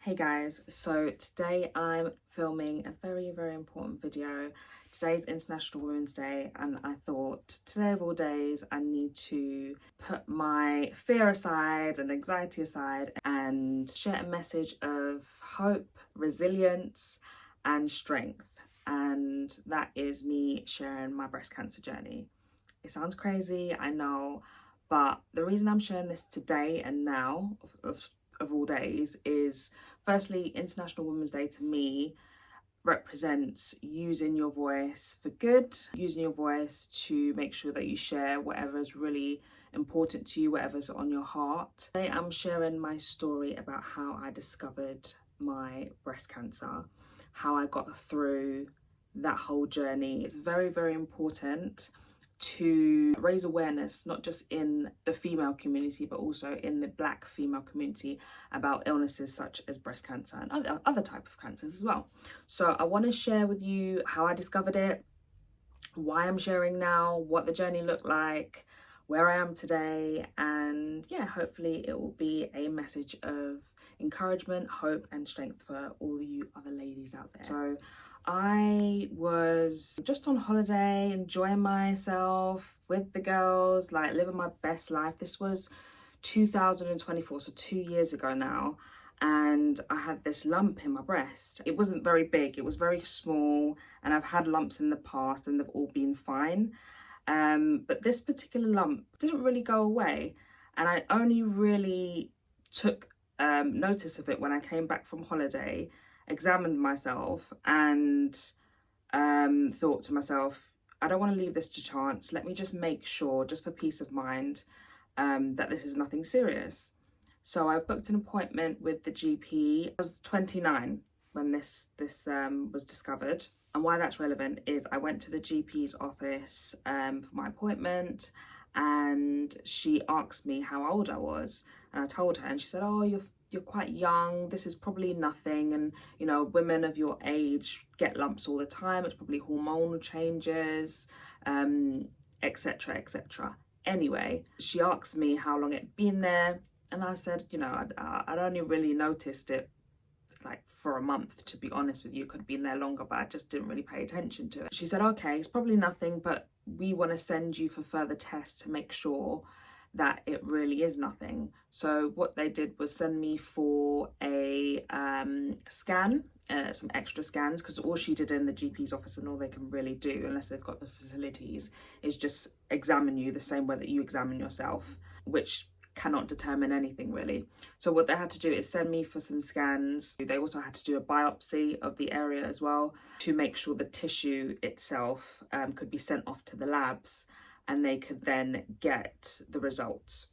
Hey guys, so today I'm filming a very important video. Today's International Women's Day and I thought today of all days I need to put my fear aside and anxiety aside and share a message of hope, resilience and strength. And that is me sharing my breast cancer journey. It sounds crazy, I know, but the reason I'm sharing this today and now of all days is firstly, International Women's Day to me represents using your voice for good, using your voice to make sure that you share whatever's really important to you, whatever's on your heart. Today I'm sharing my story about how I discovered my breast cancer, how I got through that whole journey. It's very important to raise awareness, not just in the female community, but also in the Black female community about illnesses such as breast cancer and other type of cancers as well. So I want to share with you how I discovered it, why I'm sharing now, what the journey looked like, where I am today, and yeah, hopefully it will be a message of encouragement, hope and strength for all you other ladies out there. So I was just on holiday, enjoying myself with the girls, like living my best life. This was 2024, so 2 years ago now. And I had this lump in my breast. It wasn't very big, it was very small, and I've had lumps in the past and they've all been fine. But this particular lump didn't really go away, and I only really took notice of it when I came back from holiday, examined myself and thought to myself, I don't want to leave this to chance. Let me just make sure, just for peace of mind, that this is nothing serious. So I booked an appointment with the GP. I was 29 when this was discovered. And why that's relevant is I went to the GP's office for my appointment, and she asked me how old I was, and I told her, and she said, oh, you're quite young, this is probably nothing, and you know, women of your age get lumps all the time, it's probably hormonal changes, etc. Anyway, she asked me how long it'd been there, and I said, you know, I'd only really noticed it like for a month, to be honest with you. Could have been there longer, but I just didn't really pay attention to it. She said, okay, it's probably nothing, but we want to send you for further tests to make sure that it really is nothing. So what they did was send me for a scan, some extra scans, because all she did in the GP's office and all they can really do, unless they've got the facilities, is just examine you the same way that you examine yourself, which cannot determine anything really. So what they had to do is send me for some scans. They also had to do a biopsy of the area as well to make sure the tissue itself could be sent off to the labs and they could then get the results.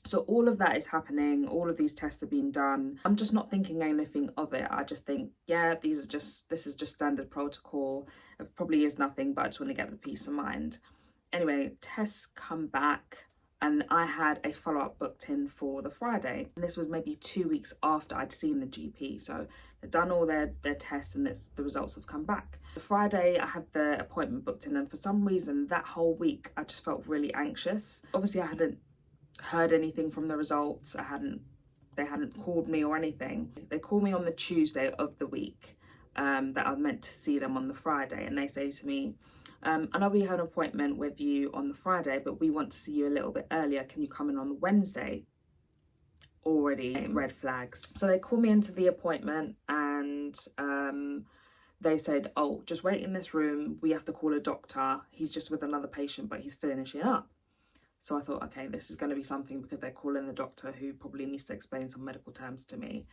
So all of that is happening, all of these tests are being done. I'm just not thinking anything of it. I just think, yeah, this is just standard protocol. It probably is nothing, but I just want to get the peace of mind. Anyway, tests come back, and I had a follow-up booked in for the Friday. And this was maybe 2 weeks after I'd seen the GP. So they'd done all their tests and the results have come back. The Friday I had the appointment booked in, and for some reason that whole week I just felt really anxious. Obviously I hadn't heard anything from the results. They hadn't called me or anything. They called me on the Tuesday of the week that I meant to see them on the Friday, and they say to me, I know we had an appointment with you on the Friday, but we want to see you a little bit earlier. Can you come in on the Wednesday? Already red flags. So they called me into the appointment and they said, oh, just wait in this room. We have to call a doctor. He's just with another patient, but he's finishing up. So I thought, okay, this is going to be something, because they're calling the doctor who probably needs to explain some medical terms to me.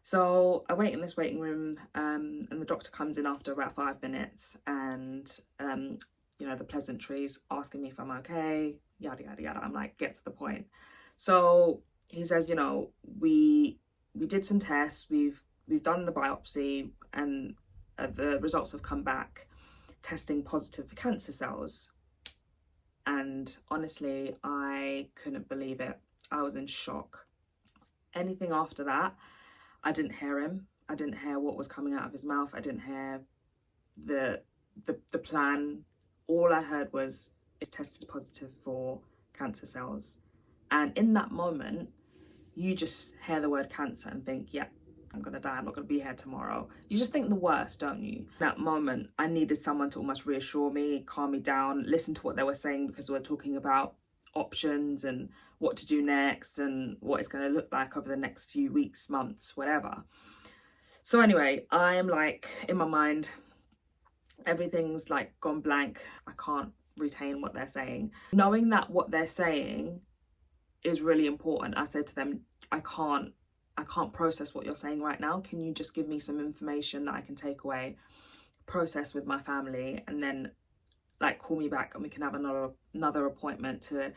So I wait in this waiting room and the doctor comes in after about 5 minutes and, you know, the pleasantries, asking me if I'm okay, yada, yada, yada. I'm like, get to the point. So he says, you know, we did some tests, we've done the biopsy, and the results have come back testing positive for cancer cells. And honestly, I couldn't believe it. I was in shock. Anything after that, I didn't hear him. I didn't hear what was coming out of his mouth. I didn't hear the plan. All I heard was, it's tested positive for cancer cells. And in that moment, you just hear the word cancer and think, yeah, I'm gonna die, I'm not gonna be here tomorrow. You just think the worst, don't you? In that moment, I needed someone to almost reassure me, calm me down, listen to what they were saying, because we were talking about options and what to do next and what it's going to look like over the next few weeks, months, whatever. So anyway, I am like, in my mind, everything's like gone blank. I can't retain what they're saying. Knowing that what they're saying is really important, I said to them, I can't process what you're saying right now. Can you just give me some information that I can take away, process with my family, and then like call me back and we can have another appointment to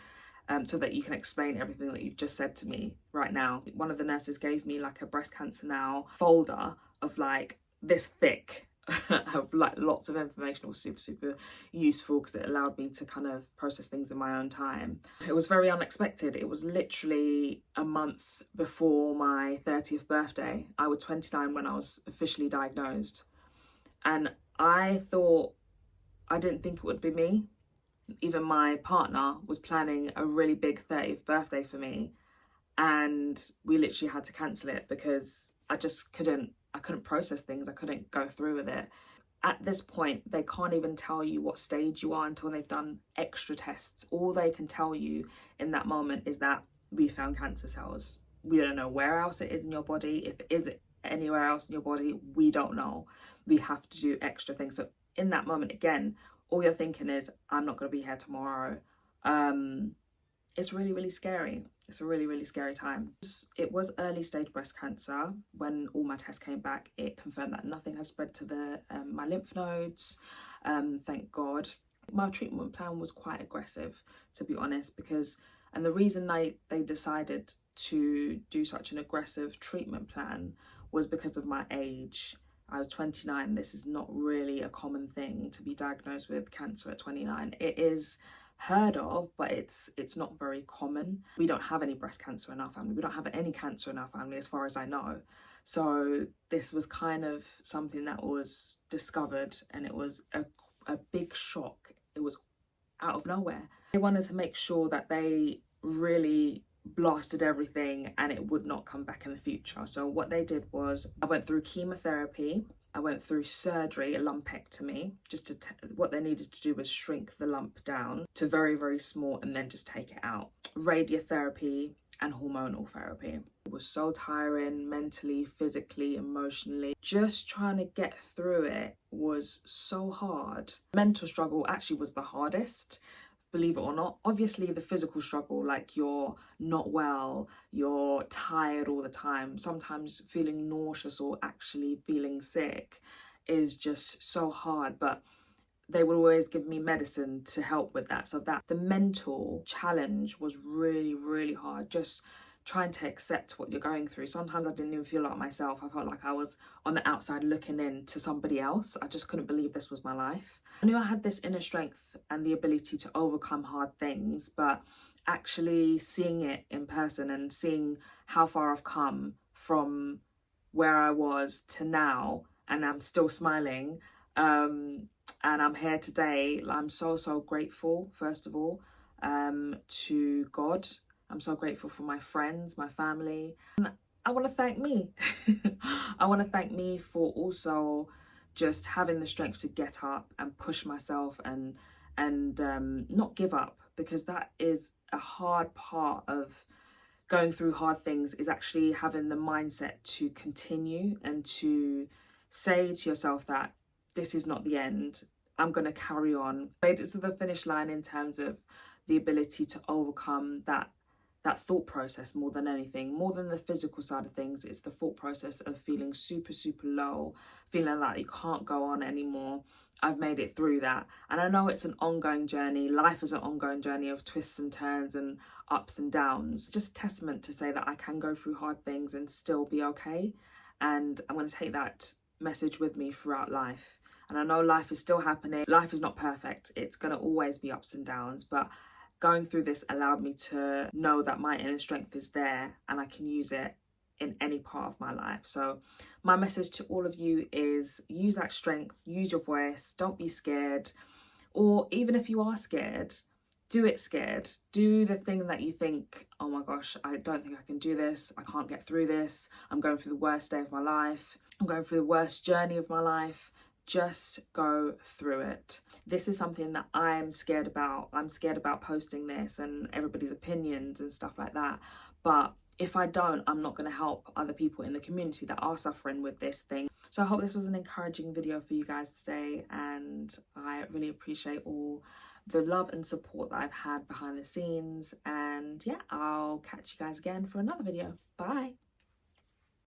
so that you can explain everything that you've just said to me right now. One of the nurses gave me like a Breast Cancer Now folder of like this thick of like lots of information. It was super useful because it allowed me to kind of process things in my own time. It was very unexpected. It was literally a month before my 30th birthday. I was 29 when I was officially diagnosed, and I didn't think it would be me. Even my partner was planning a really big 30th birthday for me, and we literally had to cancel it because I couldn't process things. I couldn't go through with it. At this point, they can't even tell you what stage you are until they've done extra tests. All they can tell you in that moment is that we found cancer cells. We don't know where else it is in your body. If it is anywhere else in your body, we don't know. We have to do extra things. So in that moment, again, all you're thinking is, I'm not going to be here tomorrow. It's really scary. It's a really scary time. It was early stage breast cancer. When all my tests came back, it confirmed that nothing has spread to my lymph nodes. Thank God. My treatment plan was quite aggressive, to be honest, and the reason they decided to do such an aggressive treatment plan was because of my age. I was 29. This is not really a common thing to be diagnosed with cancer at 29. It is heard of, but it's not very common. We don't have any breast cancer in our family. We don't have any cancer in our family as far as I know. So this was kind of something that was discovered, and it was a big shock. It was out of nowhere. They wanted to make sure that they really blasted everything and it would not come back in the future. So what they did was, I went through chemotherapy, I went through surgery, a lumpectomy, what they needed to do was shrink the lump down to very small and then just take it out. Radiotherapy and hormonal therapy. It was so tiring, mentally, physically, emotionally. Just trying to get through it was so hard. Mental struggle actually was the hardest, believe it or not. Obviously the physical struggle, like you're not well, you're tired all the time, sometimes feeling nauseous or actually feeling sick, is just so hard. But they would always give me medicine to help with that. So that the mental challenge was really hard. Just trying to accept what you're going through. Sometimes I didn't even feel like myself. I felt like I was on the outside looking in to somebody else. I just couldn't believe this was my life. I knew I had this inner strength and the ability to overcome hard things, but actually seeing it in person and seeing how far I've come from where I was to now, and I'm still smiling, and I'm here today. I'm so grateful, first of all, to God. I'm so grateful for my friends, my family. And I want to thank me. I want to thank me for also just having the strength to get up and push myself and not give up, because that is a hard part of going through hard things, is actually having the mindset to continue and to say to yourself that this is not the end. I'm going to carry on. Made it to the finish line in terms of the ability to overcome that thought process more than anything, more than the physical side of things. It's the thought process of feeling super low, feeling like you can't go on anymore. I've made it through that. And I know it's an ongoing journey. Life is an ongoing journey of twists and turns and ups and downs. Just a testament to say that I can go through hard things and still be okay. And I'm going to take that message with me throughout life. And I know life is still happening. Life is not perfect. It's going to always be ups and downs, but going through this allowed me to know that my inner strength is there and I can use it in any part of my life. So my message to all of you is, use that strength, use your voice, don't be scared. Or even if you are scared, do it scared. Do the thing that you think, oh my gosh, I don't think I can do this. I can't get through this. I'm going through the worst day of my life. I'm going through the worst journey of my life. Just go through it. This is something that I'm scared about. I'm scared about posting this and everybody's opinions and stuff like that. But if I don't, I'm not going to help other people in the community that are suffering with this thing. So I hope this was an encouraging video for you guys today, and I really appreciate all the love and support that I've had behind the scenes. And yeah, I'll catch you guys again for another video. Bye.